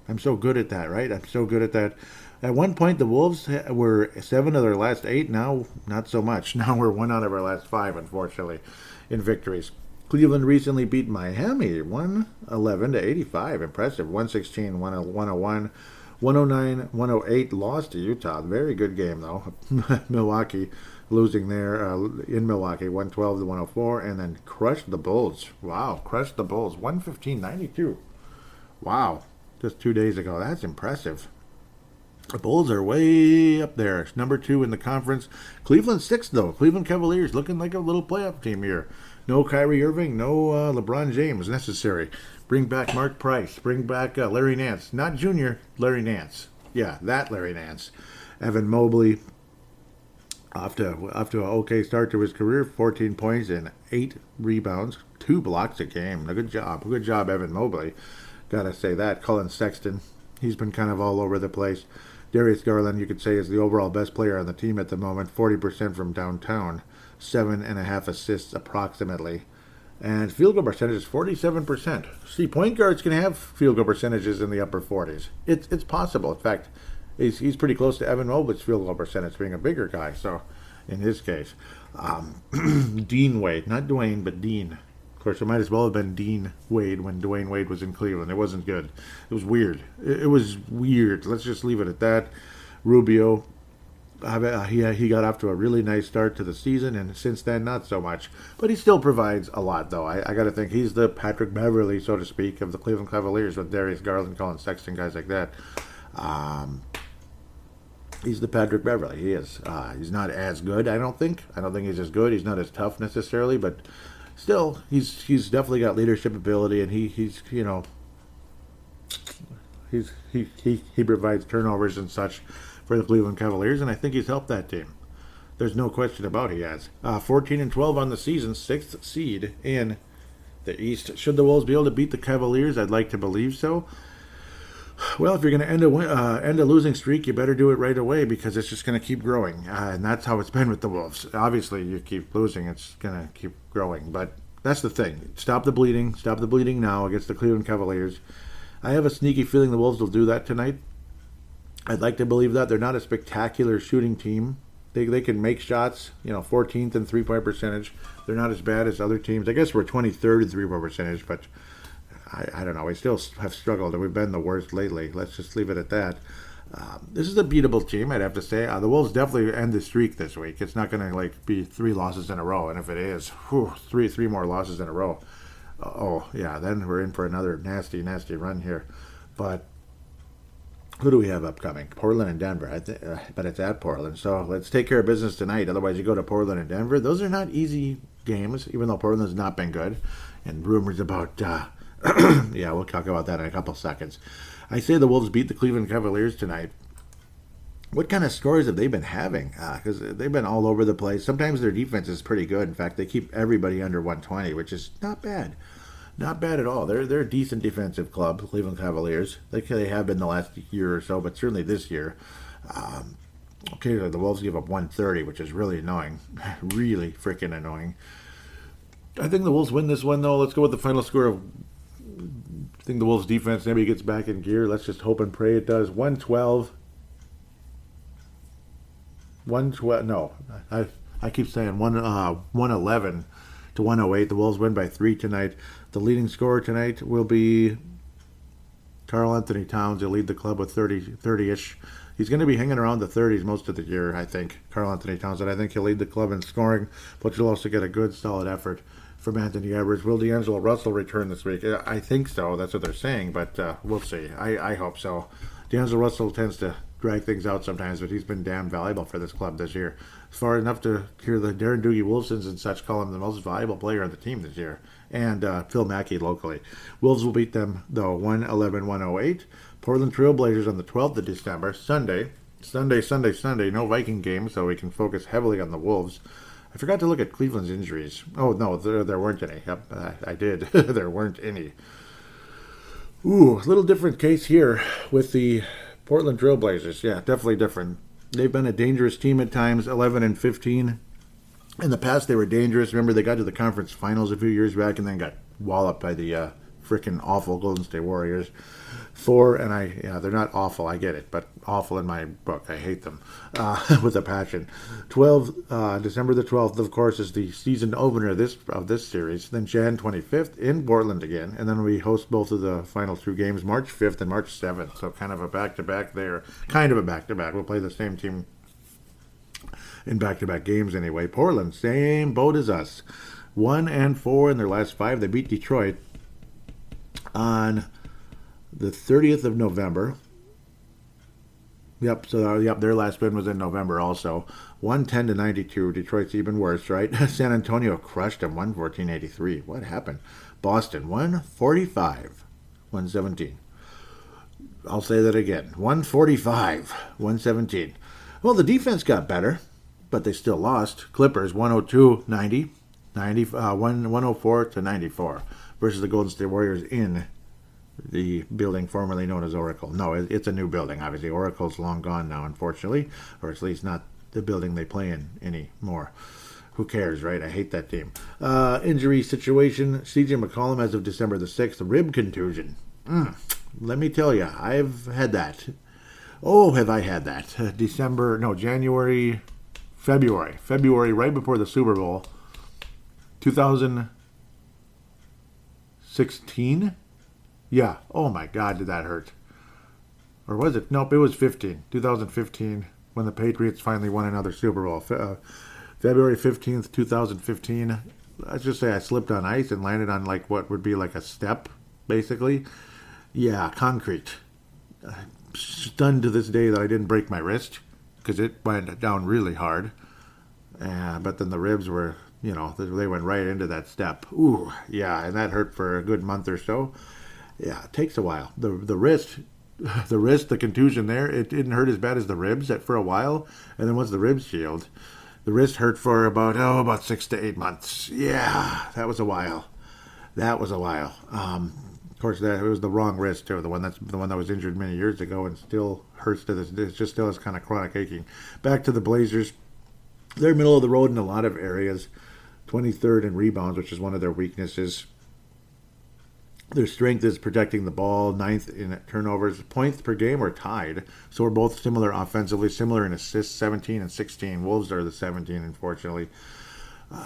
[SPEAKER 1] I'm so good at that, right? I'm so good at that. At one point, the Wolves were 7 of their last 8. Now, not so much. Now we're 1 out of our last 5, unfortunately, in victories. Cleveland recently beat Miami 111-85. Impressive. 116, 101, 109, 108. Lost to Utah. Very good game, though. Milwaukee losing there in Milwaukee 112-104. And then crushed the Bulls. Wow. Crushed the Bulls. 115-92. Wow. Just 2 days ago. That's impressive. The Bulls are way up there. Number 2 in the conference. Cleveland 6th, though. Cleveland Cavaliers looking like a little playoff team here. No Kyrie Irving, no LeBron James necessary. Bring back Mark Price. Bring back Larry Nance. Not Junior, Larry Nance. Yeah, that Larry Nance. Evan Mobley, off to an okay start to his career. 14 points and 8 rebounds. 2 blocks a game. Good job. Good job, Evan Mobley. Gotta say that. Colin Sexton, he's been kind of all over the place. Darius Garland, you could say, is the overall best player on the team at the moment. 40% from downtown. 7.5 assists approximately. And field goal percentage is 47%. See, point guards can have field goal percentages in the upper 40s. It's possible. In fact, he's pretty close to Evan Mobley's field goal percentage, being a bigger guy. So, in his case, Dean Wade, not Dwayne, but Dean. Of course, it might as well have been Dean Wade when Dwayne Wade was in Cleveland. It wasn't good. It was weird. It was weird. Let's just leave it at that. Rubio, he got off to a really nice start to the season, and since then, not so much. But he still provides a lot, though. I got to think he's the Patrick Beverley, so to speak, of the Cleveland Cavaliers with Darius Garland, Colin Sexton, guys like that. He's the Patrick Beverley. He is. He's not as good, I don't think. I don't think he's as good. He's not as tough necessarily, but still, he's definitely got leadership ability, and he provides turnovers and such for the Cleveland Cavaliers, and I think he's helped that team. There's no question about he has. 14-12 on the season, 6th seed in the East. Should the Wolves be able to beat the Cavaliers? I'd like to believe so. Well, if you're going to end a losing streak, you better do it right away because it's just going to keep growing, and that's how it's been with the Wolves. Obviously, you keep losing, it's going to keep growing, but that's the thing. Stop the bleeding. Stop the bleeding now against the Cleveland Cavaliers. I have a sneaky feeling the Wolves will do that tonight. I'd like to believe that. They're not a spectacular shooting team. They can make shots, 14th in three-point percentage. They're not as bad as other teams. I guess we're 23rd in three-point percentage, but I don't know. We still have struggled, and we've been the worst lately. Let's just leave it at that. This is a beatable team, I'd have to say. The Wolves definitely end the streak this week. It's not going to be 3 losses in a row, and if it is, three more losses in a row. Oh, yeah, then we're in for another nasty, nasty run here. But who do we have upcoming? Portland and Denver. But it's at Portland. So let's take care of business tonight. Otherwise, you go to Portland and Denver. Those are not easy games, even though Portland's not been good. And rumors about, yeah, we'll talk about that in a couple seconds. I say the Wolves beat the Cleveland Cavaliers tonight. What kind of scores have they been having? Because they've been all over the place. Sometimes their defense is pretty good. In fact, they keep everybody under 120, which is not bad. Not bad at all. They're a decent defensive club, Cleveland Cavaliers. They have been the last year or so, but certainly this year. Okay, the Wolves give up 130, which is really annoying. Really freaking annoying. I think the Wolves win this one, though. Let's go with the final score of... I think the Wolves defense maybe gets back in gear. Let's just hope and pray it does. 112. 112. No, I keep saying 111 to 108. The Wolves win by 3 tonight. The leading scorer tonight will be Karl Anthony Towns. He'll lead the club with 30-ish. He's going to be hanging around the 30s most of the year, I think, Karl Anthony Towns. And I think he'll lead the club in scoring, but you'll also get a good, solid effort from Anthony Edwards. Will D'Angelo Russell return this week? I think so. That's what they're saying, but we'll see. I hope so. D'Angelo Russell tends to drag things out sometimes, but he's been damn valuable for this club this year. It's far enough to hear the Darren Doogie Wolfsons and such call him the most valuable player on the team this year. And Phil Mackey locally. Wolves will beat them, though, 111-108. Portland Trailblazers on the 12th of December, Sunday. No Viking game, so we can focus heavily on the Wolves. I forgot to look at Cleveland's injuries. Oh, no, there weren't any. Yep, I did. There weren't any. Ooh, a little different case here with the Portland Trailblazers. Yeah, definitely different. They've been a dangerous team at times, 11-15. In the past, they were dangerous. Remember, they got to the conference finals a few years back and then got walloped by the freaking awful Golden State Warriors. They're not awful, I get it, but awful in my book. I hate them with a passion. December the 12th, of course, is the season opener of this series. Then Jan 25th in Portland again, and then we host both of the final 2 games, March 5th and March 7th. So kind of a back-to-back there. Kind of a back-to-back. We'll play the same team in back-to-back games anyway. Portland, same boat as us. 1-4 in their last 5. They beat Detroit on the 30th of November. Yep, their last win was in November also. 110-92. Detroit's even worse, right? San Antonio crushed them, 114-83. What happened? Boston, 145-117. I'll say that again. 145-117. Well, the defense got better, but they still lost. Clippers, 102-90. 104-94 versus the Golden State Warriors in the building formerly known as Oracle. No, it's a new building, obviously. Oracle's long gone now, unfortunately, or at least not the building they play in anymore. Who cares, right? I hate that team. Injury situation, C.J. McCollum as of December the 6th, rib contusion. Let me tell you, I've had that. Oh, have I had that. February, right before the Super Bowl, 2016? Yeah. Oh my God, did that hurt? Or was it? Nope, it was 2015, when the Patriots finally won another Super Bowl. February 15th, 2015. Let's just say I slipped on ice and landed on like what would be like a step, basically. Yeah, concrete. Stunned to this day that I didn't break my wrist, because it went down really hard. But then the ribs were, they went right into that step. Ooh, yeah, and that hurt for a good month or so. Yeah, it takes a while. The wrist, the contusion there, it didn't hurt as bad as the ribs for a while. And then once the ribs healed, the wrist hurt for about 6 to 8 months. Yeah, that was a while. Of course, it was the wrong wrist too. The one that was injured many years ago and still hurts to this. It just still has kind of chronic aching. Back to the Blazers. They're middle of the road in a lot of areas. 23rd in rebounds, which is one of their weaknesses. Their strength is protecting the ball. 9th in turnovers. Points per game are tied. So we're both similar offensively. Similar in assists, 17 and 16. Wolves are the 17, unfortunately.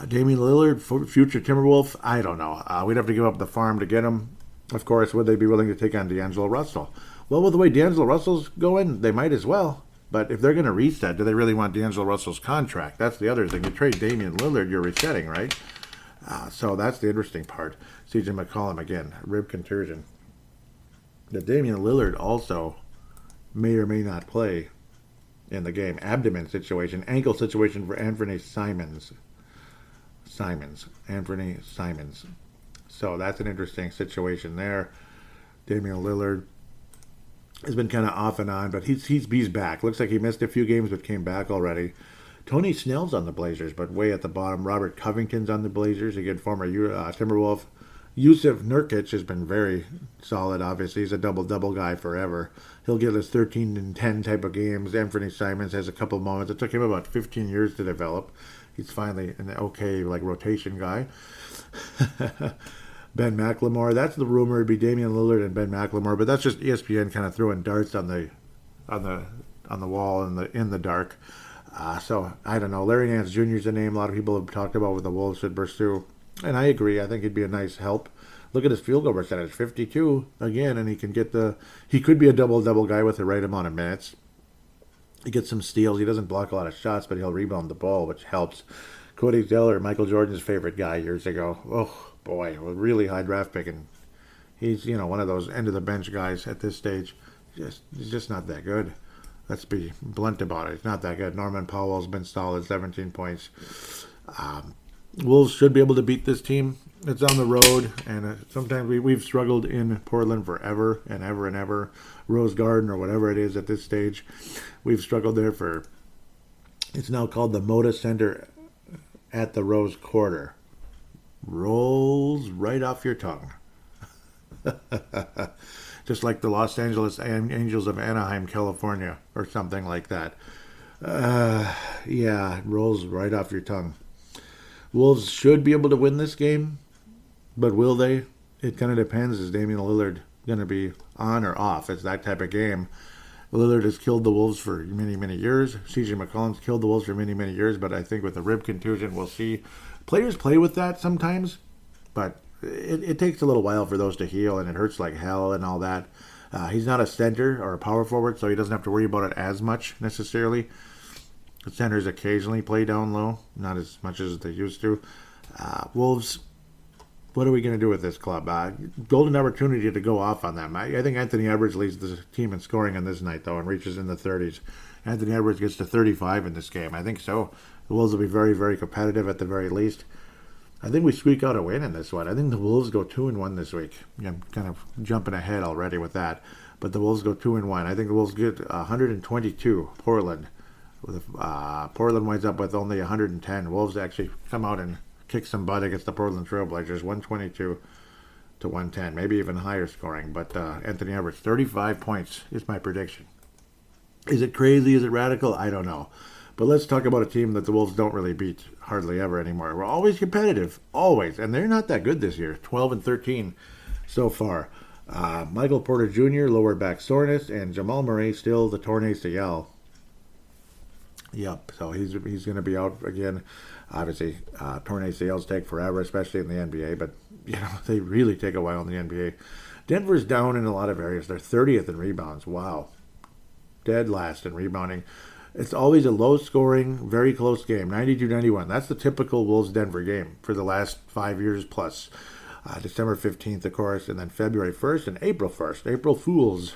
[SPEAKER 1] Damian Lillard, future Timberwolf, I don't know. We'd have to give up the farm to get him. Of course, would they be willing to take on D'Angelo Russell? Well, with the way D'Angelo Russell's going, they might as well. But if they're going to reset, do they really want D'Angelo Russell's contract? That's the other thing. You trade Damian Lillard, you're resetting, right? So that's the interesting part. CJ McCollum, again, rib contusion. The Damian Lillard also may or may not play in the game. Abdomen situation, ankle situation for Anthony Simons. Anthony Simons. So that's an interesting situation there. Damian Lillard has been kind of off and on, but he's back. Looks like he missed a few games, but came back already. Tony Snell's on the Blazers, but way at the bottom. Robert Covington's on the Blazers, again, former Timberwolf. Yusuf Nurkic has been very solid, obviously. He's a double-double guy forever. He'll get his 13 and 10 type of games. Anthony Simons has a couple moments. It took him about 15 years to develop. He's finally an okay, rotation guy. Ben McLemore, that's the rumor. It'd be Damian Lillard and Ben McLemore, but that's just ESPN kind of throwing darts on the wall in the dark. So I don't know. Larry Nance Jr. is a name a lot of people have talked about with the Wolves should pursue, and I agree. I think he'd be a nice help. Look at his field goal percentage, 52 again, and he could be a double guy with the right amount of minutes. He gets some steals. He doesn't block a lot of shots, but he'll rebound the ball, which helps. Cody Zeller, Michael Jordan's favorite guy years ago. Oh boy, a really high draft pick, and he's one of those end of the bench guys at this stage. He's just not that good. Let's be blunt about it. It's not that good. Norman Powell's been solid, 17 points. Wolves should be able to beat this team. It's on the road, and sometimes we've struggled in Portland forever and ever and ever. Rose Garden or whatever it is at this stage. We've struggled there for, it's now called the Moda Center at the Rose Quarter. Rolls right off your tongue. Just like the Los Angeles Angels of Anaheim, California, or something like that. Yeah, it rolls right off your tongue. Wolves should be able to win this game, but will they? It kind of depends. Is Damian Lillard going to be on or off? It's that type of game. Lillard has killed the Wolves for many, many years. CJ McCollum's killed the Wolves for many, many years, but I think with the rib contusion, we'll see. Players play with that sometimes, but it takes a little while for those to heal, and it hurts like hell and all that. He's not a center or a power forward, so he doesn't have to worry about it as much necessarily. The centers occasionally play down low, not as much as they used to. Wolves, what are we going to do with this club? Golden opportunity to go off on them. I think Anthony Edwards leads the team in scoring on this night, though, and reaches in the 30s. Anthony Edwards gets to 35 in this game. I think so. The Wolves will be very, very competitive at the very least. I think we squeak out a win in this one. I think the Wolves go 2-1 this week. I'm kind of jumping ahead already with that. But the Wolves go 2-1. I think the Wolves get 122, Portland. Portland winds up with only 110. Wolves actually come out and kick some butt against the Portland Trailblazers, 122 to 110, maybe even higher scoring. But Anthony Edwards, 35 points is my prediction. Is it crazy? Is it radical? I don't know. But let's talk about a team that the Wolves don't really beat hardly ever anymore. We're always competitive, always, and they're not that good this year. 12-13 so far. Michael Porter Jr., lower back soreness, and Jamal Murray still the torn ACL. Yep, so he's going to be out again. Obviously, torn ACLs take forever, especially in the NBA, but they really take a while in the NBA. Denver's down in a lot of areas. They're 30th in rebounds. Wow. Dead last in rebounding. It's always a low-scoring, very close game, 92-91. That's the typical Wolves-Denver game for the last 5 years plus. December 15th, of course, and then February 1st and April 1st. April Fools.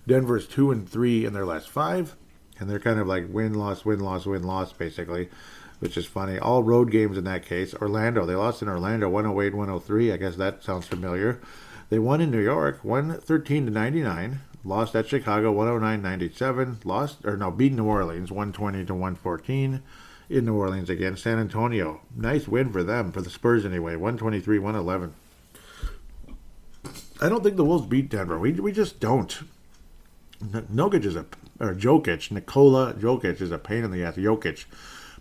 [SPEAKER 1] Denver's 2-3 in their last 5, and they're kind of like win-loss, win-loss, win-loss, basically, which is funny. All road games in that case. Orlando, they lost in Orlando, 108-103. I guess that sounds familiar. They won in New York, 113-99. Lost at Chicago, 109-97. Beat New Orleans, 120-114. In New Orleans again. San Antonio, nice win for them, for the Spurs anyway, 123-111. I don't think the Wolves beat Denver. We just don't. Jokic, Nikola Jokic is a pain in the ass.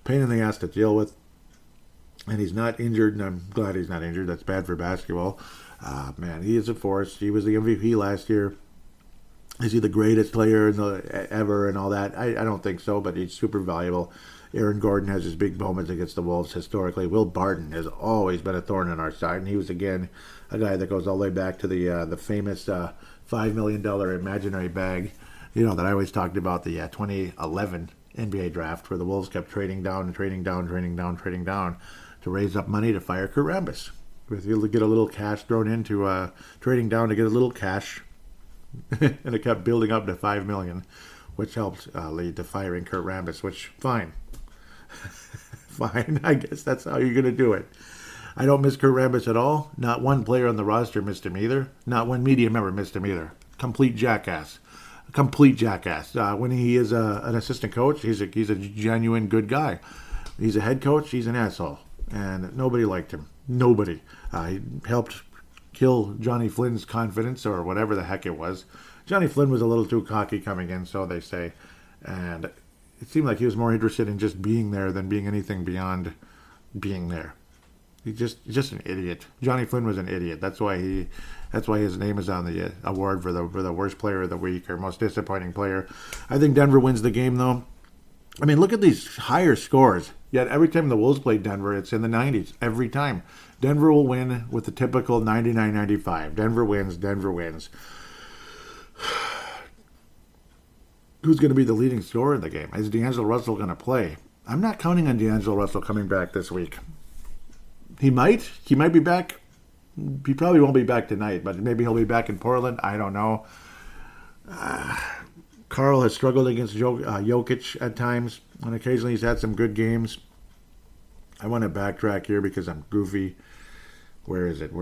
[SPEAKER 1] Pain in the ass to deal with. And he's not injured, and I'm glad he's not injured. That's bad for basketball. Man, he is a force. He was the MVP last year. Is he the greatest player ever and all that? I don't think so, but he's super valuable. Aaron Gordon has his big moments against the Wolves historically. Will Barton has always been a thorn in our side, and he was, again, a guy that goes all the way back to the famous $5 million imaginary bag, that I always talked about, the 2011 NBA draft, where the Wolves kept trading down. to raise up money to fire Kurt Rambis. If you get a little cash thrown into trading down to get a little cash, and it kept building up to $5 million, which helped lead to firing Kurt Rambis. Which fine, fine. I guess that's how you're gonna do it. I don't miss Kurt Rambis at all. Not one player on the roster missed him either. Not one media member missed him either. Complete jackass. Complete jackass. When he is an assistant coach, he's a genuine good guy. He's a head coach. He's an asshole, and nobody liked him. Nobody. He helped kill Johnny Flynn's confidence, or whatever the heck it was. Johnny Flynn was a little too cocky coming in, so they say, and it seemed like he was more interested in just being there than being anything beyond being there. He's just an idiot. Johnny Flynn was an idiot. That's why his name is on the award for the worst player of the week or most disappointing player. I think Denver wins the game though. I mean, look at these higher scores. Yet every time the Wolves play Denver, it's in the 90s. Every time. Denver will win with the typical 99-95. Denver wins. Denver wins. Who's going to be the leading scorer in the game? Is D'Angelo Russell going to play? I'm not counting on D'Angelo Russell coming back this week. He might be back. He probably won't be back tonight, but maybe he'll be back in Portland. I don't know. Carl has struggled against Jokic at times, and occasionally he's had some good games. I want to backtrack here because I'm goofy. Where is it?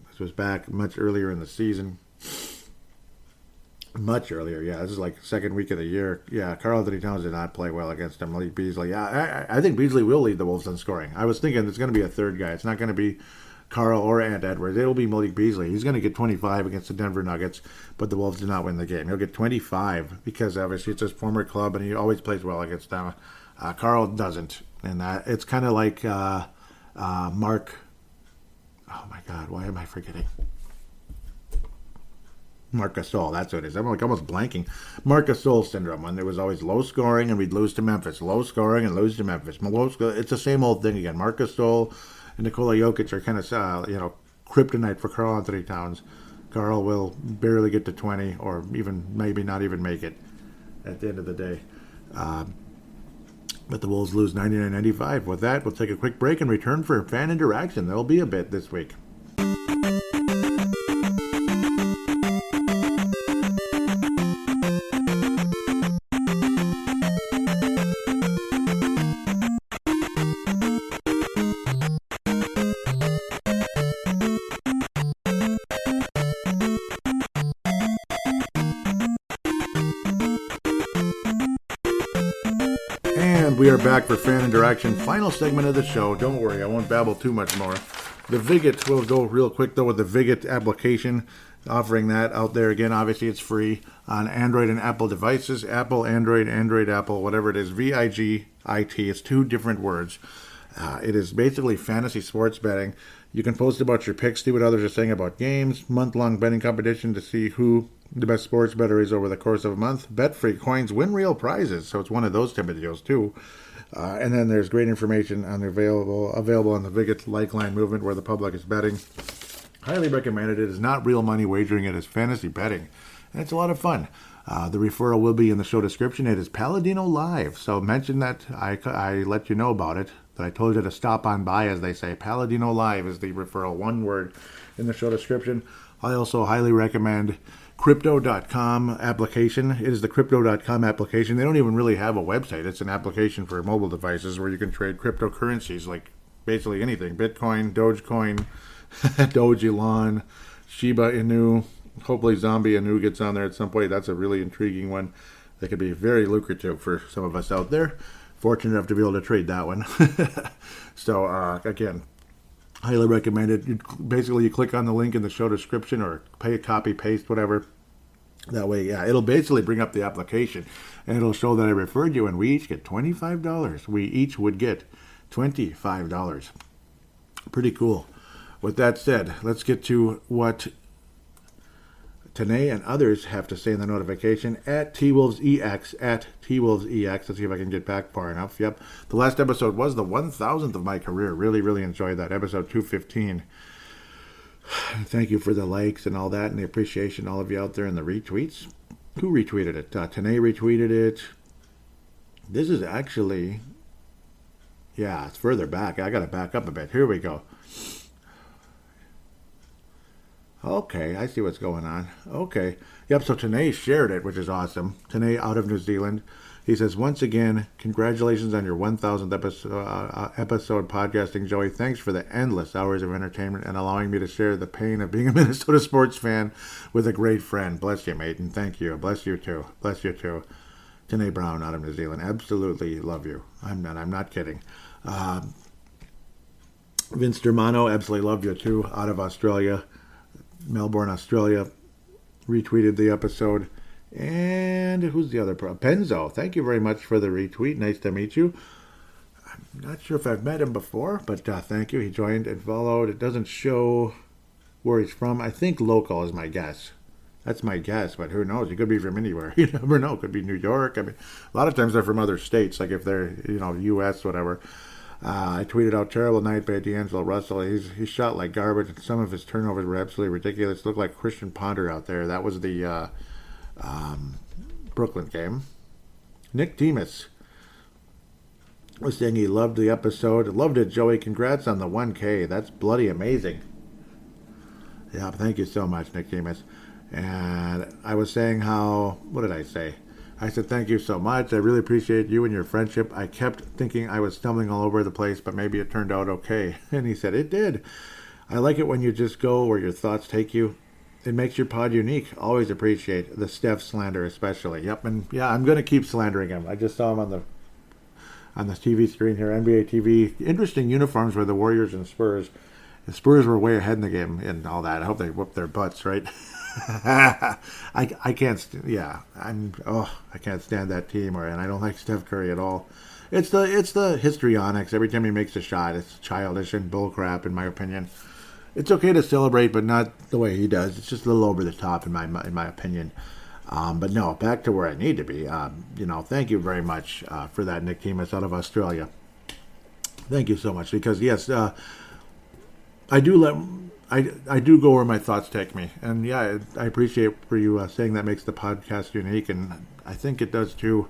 [SPEAKER 1] This was back much earlier in the season. Much earlier, yeah. This is like second week of the year. Yeah, Karl Anthony Towns did not play well against him. Malik Beasley. Yeah, I think Beasley will lead the Wolves in scoring. I was thinking it's going to be a third guy. It's not going to be Karl or Ant Edwards. It'll be Malik Beasley. He's going to get 25 against the Denver Nuggets, but the Wolves did not win the game. He'll get 25 because obviously it's his former club and he always plays well against them. Karl doesn't, and it's kind of like Mark. Oh my God, why am I forgetting? Marc Gasol, that's what it is. I'm like almost blanking. Marc Gasol syndrome, when there was always low scoring and we'd lose to Memphis. Low scoring and lose to Memphis. It's the same old thing again. Marc Gasol and Nikola Jokic are kind of, kryptonite for Karl Anthony Towns. Karl will barely get to 20 or even maybe not even make it at the end of the day. But the Wolves lose 99-95. With that, we'll take a quick break and return for fan interaction. There'll be a bit this week. We are back for fan interaction. Final segment of the show. Don't worry, I won't babble too much more. The Vig It, we'll go real quick though with the Vig It application. Offering that out there again. Obviously, it's free on Android and Apple devices. Apple, Android, Apple, whatever it is. VIGIT. It's two different words. It is basically fantasy sports betting. You can post about your picks, see what others are saying about games. Month-long betting competition to see who the best sports bettor is over the course of a month. Bet free coins, win real prizes. So it's one of those type of deals too. And then there's great information available on the Vig It Lifeline movement where the public is betting. Highly recommended. It is not real money wagering. It is fantasy betting. And it's a lot of fun. The referral will be in the show description. It is Paladinolive. So mention that I let you know about it. That I told you to stop on by, as they say. Paladinolive is the referral. One word in the show description. I also highly recommend Crypto.com application. It is the Crypto.com application. They don't even really have a website. It's an application for mobile devices where you can trade cryptocurrencies like basically anything. Bitcoin, Dogecoin, Doge Elon, Shiba Inu. Hopefully Zombie Inu gets on there at some point. That's a really intriguing one. That could be very lucrative for some of us out there. Fortunate enough to be able to trade that one. So, again, highly recommended. You click on the link in the show description or copy, paste, whatever. That way, yeah, it'll basically bring up the application and it'll show that I referred you and we each get $25. We each would get $25. Pretty cool. With that said, let's get to what Tanae and others have to say in the notification at TWolvesEX, at TWolvesEX. Let's see if I can get back far enough. Yep. The last episode was the 1000th of my career. Really, really enjoyed that. Episode 215. Thank you for the likes and all that and the appreciation, all of you out there, and the retweets. Who retweeted it? Tanae retweeted it. This is actually, Yeah, it's further back. I got to back up a bit. Here we go. Okay, I see what's going on. Okay. Yep, so Tanae shared it, which is awesome. Tanae out of New Zealand. He says, once again, congratulations on your 1,000th episode podcasting, Joey. Thanks for the endless hours of entertainment and allowing me to share the pain of being a Minnesota sports fan with a great friend. Bless you, mate, and thank you. Bless you, too. Bless you, too. Tanae Brown out of New Zealand. Absolutely love you. I'm not kidding. Vince Germano, absolutely love you, too, out of Australia. Melbourne, Australia. Retweeted the episode. And who's the other Penzo, thank you very much for the retweet. Nice to meet you. I'm not sure if I've met him before, but thank you. He joined and followed. It doesn't show where he's from. I think local is my guess. That's my guess, but who knows? He could be from anywhere. You never know. Could be New York. I mean, a lot of times they're from other states, like if they're, U.S., whatever. I tweeted out, terrible night by D'Angelo Russell. He's shot like garbage, and some of his turnovers were absolutely ridiculous. Looked like Christian Ponder out there. That was the Brooklyn game. Nick Demas was saying he loved the episode. Loved it, Joey. Congrats on the 1K. That's bloody amazing. Yeah, thank you so much, Nick Demas. And I was saying what did I say? I said, thank you so much. I really appreciate you and your friendship. I kept thinking I was stumbling all over the place, but maybe it turned out okay. And he said, it did. I like it when you just go where your thoughts take you. It makes your pod unique. Always appreciate the Steph slander, especially. Yep, and yeah, I'm going to keep slandering him. I just saw him on the TV screen here, NBA TV. Interesting uniforms were the Warriors and Spurs. The Spurs were way ahead in the game and all that. I hope they whooped their butts, right? I can't. I can't stand that team, and I don't like Steph Curry at all. It's the histrionics. Every time he makes a shot, it's childish and bullcrap, in my opinion. It's okay to celebrate, but not the way he does. It's just a little over the top, in my opinion. But no, back to where I need to be. Thank you very much for that, Nick Demas out of Australia. Thank you so much, because yes, I do go where my thoughts take me, and yeah, I appreciate for you saying that makes the podcast unique, and I think it does too.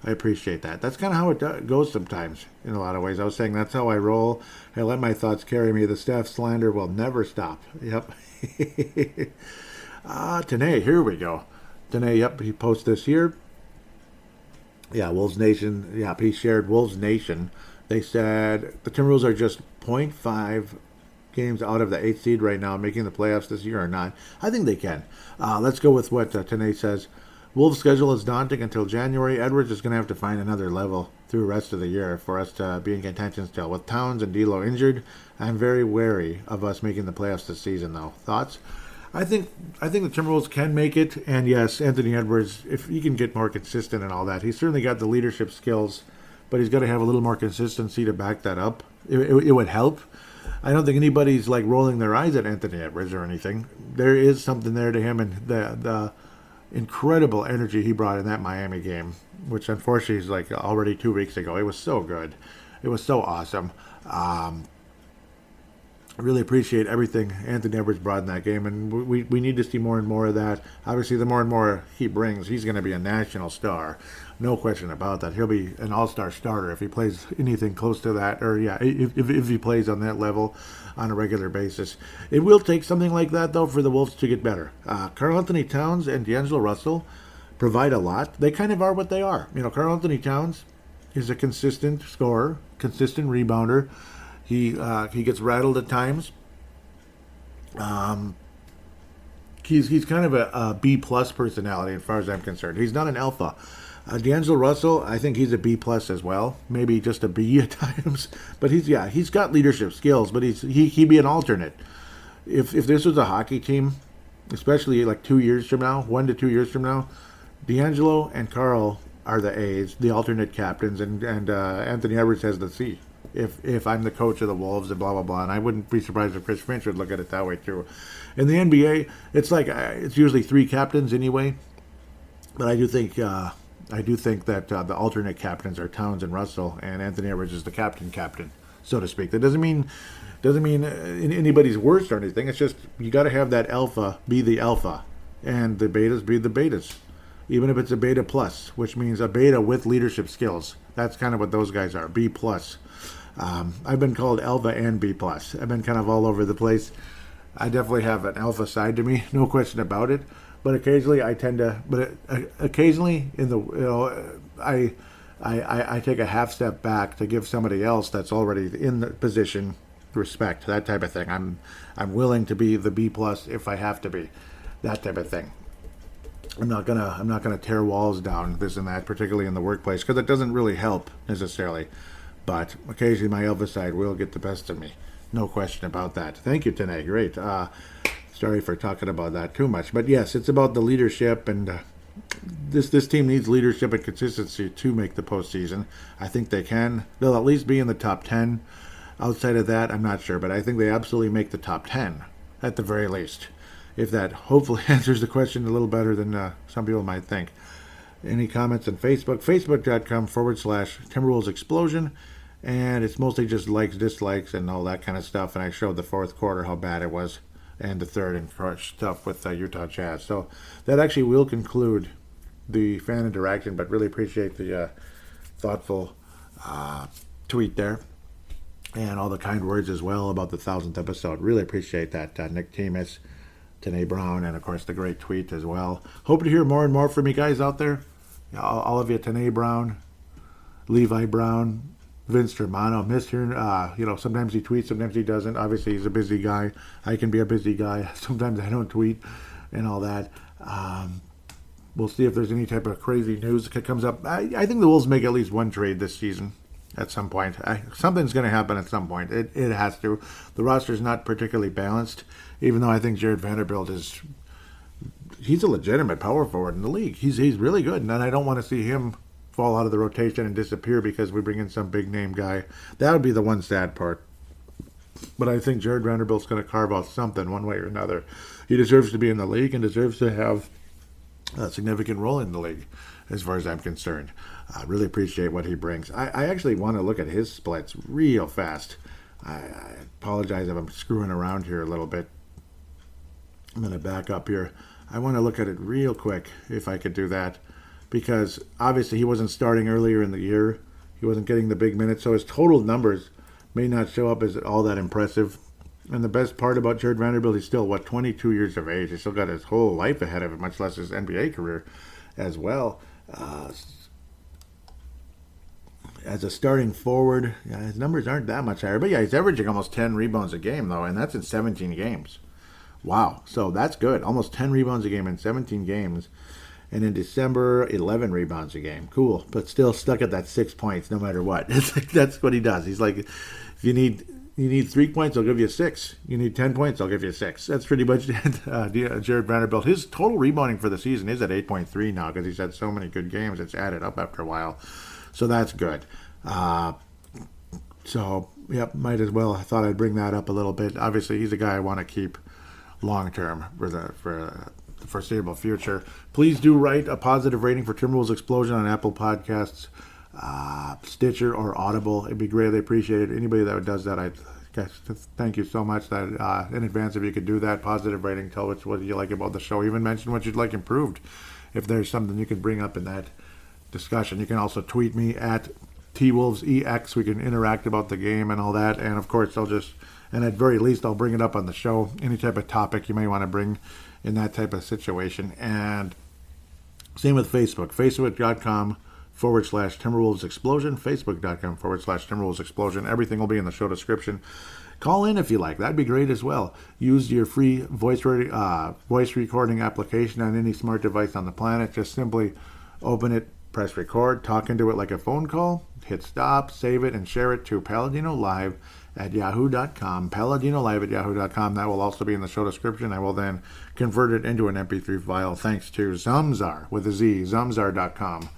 [SPEAKER 1] I appreciate that. That's kind of how it goes sometimes, in a lot of ways. I was saying that's how I roll. I let my thoughts carry me. The staff slander will never stop. Yep. Tanae, here we go. Tanae, yep, he posts this here. Yeah, Wolves Nation. Yeah, he shared Wolves Nation. They said the Timberwolves are just 0.5 games out of the 8th seed right now, making the playoffs this year or not. I think they can. Let's go with what Tanae says. Wolves' schedule is daunting until January. Edwards is going to have to find another level through the rest of the year for us to be in contention still. With Towns and D'Lo injured, I'm very wary of us making the playoffs this season, though. Thoughts? I think the Timberwolves can make it, and yes, Anthony Edwards, if he can get more consistent and all that, he's certainly got the leadership skills, but he's got to have a little more consistency to back that up. It would help. I don't think anybody's like rolling their eyes at Anthony Edwards or anything. There is something there to him, and the incredible energy he brought in that Miami game, which unfortunately is like already 2 weeks ago. It was so good. It was so awesome. I really appreciate everything Anthony Edwards brought in that game, and we need to see more and more of that. Obviously, the more and more he brings, he's going to be a national star. No question about that. He'll be an all-star starter if he plays anything close to that, or yeah, if he plays on that level on a regular basis. It will take something like that, though, for the Wolves to get better. Karl Anthony Towns and D'Angelo Russell provide a lot. They kind of are what they are. Karl Anthony Towns is a consistent scorer, consistent rebounder. He gets rattled at times. He's kind of a B plus personality as far as I'm concerned. He's not an alpha. D'Angelo Russell, I think he's a B plus as well. Maybe just a B at times. But he's got leadership skills. But he'd be an alternate. If this was a hockey team, especially like 2 years from now, 1 to 2 years from now, D'Angelo and Karl are the A's, the alternate captains, and Anthony Edwards has the C. If I'm the coach of the Wolves and blah, blah, blah. And I wouldn't be surprised if Chris Finch would look at it that way, too. In the NBA, it's like it's usually 3 captains anyway. But I do think that the alternate captains are Towns and Russell, and Anthony Edwards is the captain, so to speak. That doesn't mean anybody's worse or anything. It's just you got to have that alpha be the alpha, and the betas be the betas. Even if it's a beta plus, which means a beta with leadership skills. That's kind of what those guys are, B plus. I've been called Alpha and B+. I've been kind of all over the place. I definitely have an alpha side to me, no question about it. But occasionally occasionally in the, I take a half step back to give somebody else that's already in the position respect, that type of thing. I'm willing to be the B+ if I have to be, that type of thing. I'm not gonna tear walls down, this and that, particularly in the workplace, because it doesn't really help necessarily. But occasionally my alpha side will get the best of me. No question about that. Thank you, Tanae. Great. Sorry for talking about that too much. But yes, it's about the leadership, and this team needs leadership and consistency to make the postseason. I think they can. They'll at least be in the top 10. Outside of that, I'm not sure. But I think they absolutely make the top 10 at the very least. If that hopefully answers the question a little better than some people might think. Any comments on Facebook? Facebook.com/Timberwolves Explosion. And it's mostly just likes, dislikes, and all that kind of stuff. And I showed the fourth quarter how bad it was, and the third and stuff with Utah Jazz. So that actually will conclude the fan interaction, but really appreciate the thoughtful tweet there. And all the kind words as well about the 1000th episode. Really appreciate that, Nick Temis, Tanae Brown, and of course the great tweet as well. Hope to hear more and more from you guys out there. All of you, Tanae Brown, Levi Brown, Vince Germano, Mr. Sometimes he tweets, sometimes he doesn't. Obviously, he's a busy guy. I can be a busy guy. Sometimes I don't tweet and all that. We'll see if there's any type of crazy news that comes up. I think the Wolves make at least one trade this season at some point. Something's going to happen at some point. It has to. The roster's not particularly balanced, even though I think Jared Vanderbilt he's a legitimate power forward in the league. He's really good, and I don't want to see him fall out of the rotation and disappear because we bring in some big name guy. That would be the one sad part. But I think Jared Vanderbilt's going to carve out something one way or another. He deserves to be in the league and deserves to have a significant role in the league, as far as I'm concerned. I really appreciate what he brings. I actually want to look at his splits real fast. I apologize if I'm screwing around here a little bit. I'm going to back up here. I want to look at it real quick, if I could do that. Because obviously he wasn't starting earlier in the year. He wasn't getting the big minutes, so his total numbers may not show up as all that impressive. And the best part about Jared Vanderbilt, he's still, 22 years of age. He's still got his whole life ahead of him, much less his NBA career as well. As a starting forward, his numbers aren't that much higher. But yeah, he's averaging almost 10 rebounds a game, though, and that's in 17 games. Wow, so that's good. Almost 10 rebounds a game in 17 games. And in December, 11 rebounds a game. Cool. But still stuck at that 6 points no matter what. It's like, that's what he does. He's like, if you need 3 points, I'll give you 6. You need 10 points, I'll give you 6. That's pretty much Jared Vanderbilt. His total rebounding for the season is at 8.3 now because he's had so many good games. It's added up after a while. So that's good. Might as well. I thought I'd bring that up a little bit. Obviously, he's a guy I want to keep long-term for the foreseeable future. Please do write a positive rating for Timberwolves Explosion on Apple Podcasts, Stitcher, or Audible. It'd be greatly appreciated. Anybody that does that, I thank you so much that in advance if you could do that. Positive rating, tell us what you like about the show, even mention what you'd like improved. If there's something you can bring up in that discussion, you can also tweet me at TWolvesEX. We can interact about the game and all that, and of course at very least I'll bring it up on the show, any type of topic you may want to bring in that type of situation. And same with Facebook, facebook.com/Timberwolves Explosion, facebook.com/Timberwolves Explosion. Everything will be in the show description. Call in if you like. That'd be great as well. Use your free voice recording application on any smart device on the planet. Just simply open it, press record, talk into it like a phone call, hit stop, save it, and share it to Paladinolive@yahoo.com. Paladinolive@yahoo.com. That will also be in the show description. I will then convert it into an MP3 file thanks to Zamzar with a Z, Zamzar.com,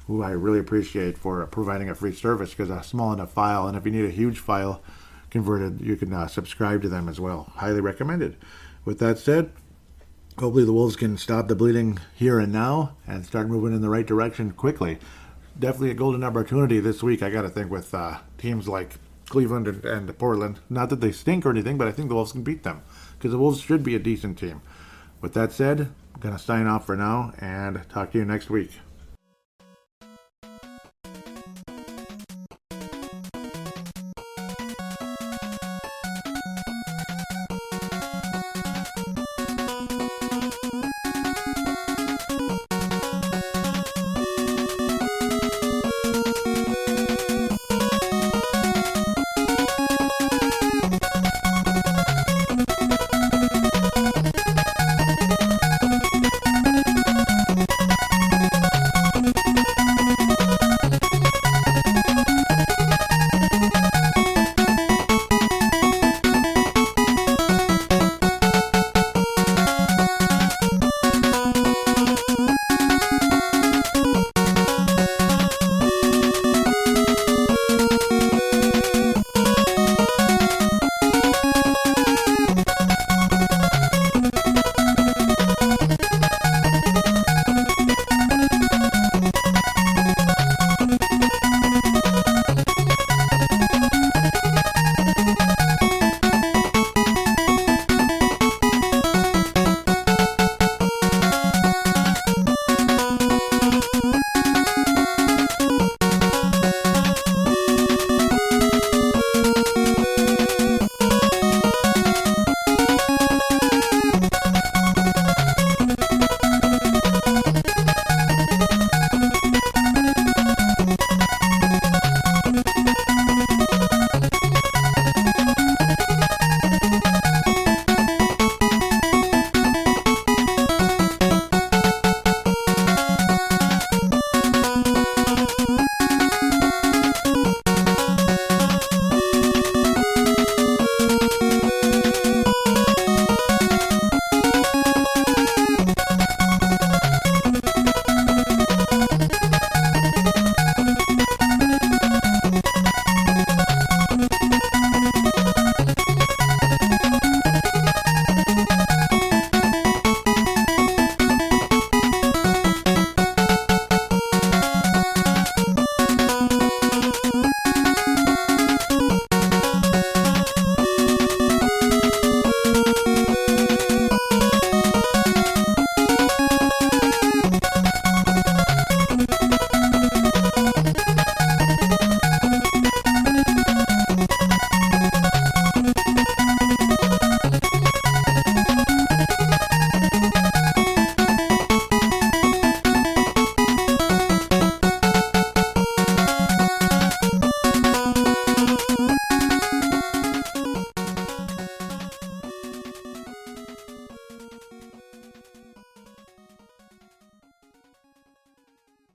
[SPEAKER 1] who I really appreciate for providing a free service because a small enough file, and if you need a huge file converted, you can subscribe to them as well. Highly recommended. With that said, hopefully the Wolves can stop the bleeding here and now and start moving in the right direction quickly. Definitely a golden opportunity this week, I got to think, with teams like Cleveland and Portland. Not that they stink or anything, but I think the Wolves can beat them because the Wolves should be a decent team. With that said, I'm going to sign off for now and talk to you next week.